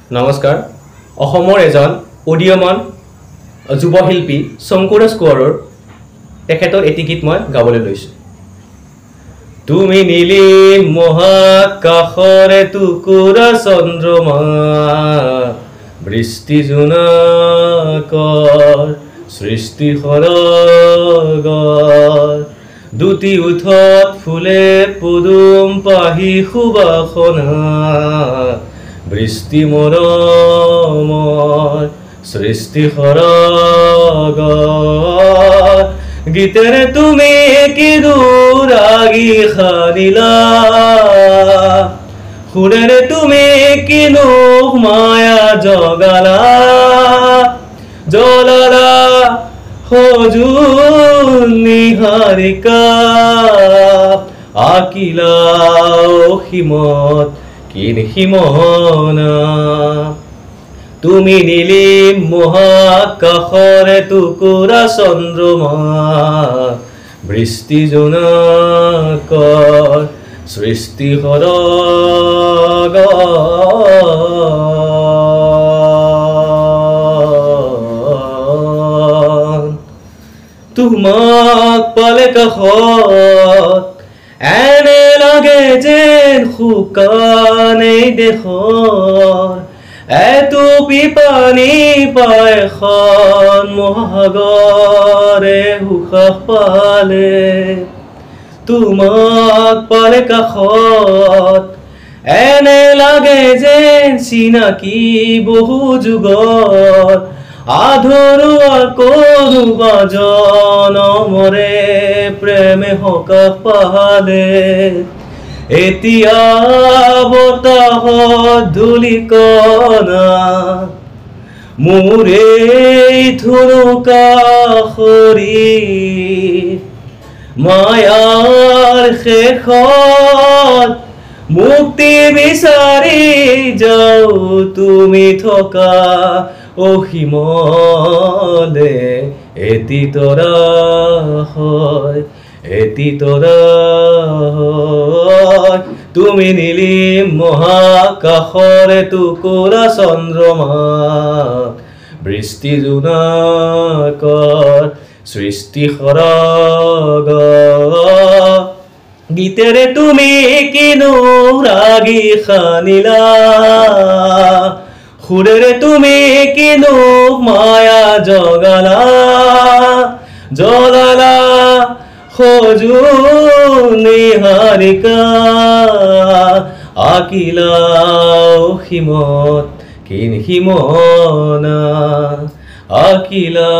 নমস্কাৰ অসমৰ এজন অডিঅ'মান যুৱশিল্পী শংকুৰাজ কোঁৱৰৰ তেখেতৰ এটি গীত মই গাবলৈ লৈছোঁ। তুমি নীলিম মহাকাশৰে টুকুৰা চন্দ্ৰমা বৃষ্টি জোনাকৰ সৃষ্টি সৰগৰ দুটি উঠত ফুলে পদুম পাহি সুবাসনা বৃষ্টি মৰমৰ সৃষ্টি সৰগৰ গীতেৰে তুমি কি দুৰাগী সানিলা সুৰেৰে তুমি কিনো মায়া জগালা জ্বলালা সজুল নিহাৰিকা আকিলা অসীমত কিন সীমনা তুমি নীলিম মহাকাশৰে টুকুৰা চন্দ্ৰমা বৃষ্টি জোনাকৰ সৃষ্টি সৰগৰ তোমাক পালে কাষত এনে লাগে যেন শুকান এই দেশৰ এটুপি পানী পায় এখন মহাসাগৰে উশাহ পালে তোমাক পালে কাষত এনে লাগে যেন চিনাকি বহু যুগত আধৰুৱা কোনোবা জনমৰে প্ৰেমে সকাহ পালে এতিয়া বতাহত ধূলিকণা মোৰ এই থুনুকা শৰীৰ মায়াৰ শেষত মুক্তি বিচাৰি যাও তুমি থকা অসীমলে এটি তৰা হয় এটি তৰা হয় তুমি নীলিম মহাকাশৰে টুকুৰা চন্দ্ৰমা বৃষ্টি জোনাকৰ সৃষ্টি সৰগৰ গীতেৰে তুমি কিনো ৰাগী সানিলা সুৰেৰে তুমি কিনো মায়া জগালা জ্বলালা সজুল নিহাৰিকা আকিলা অসীমত কিন সীমনা আকিলা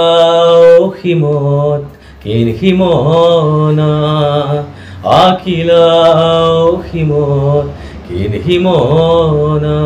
অসীমত কিন সীমনা আকিলা অসীমত কিন সীমনা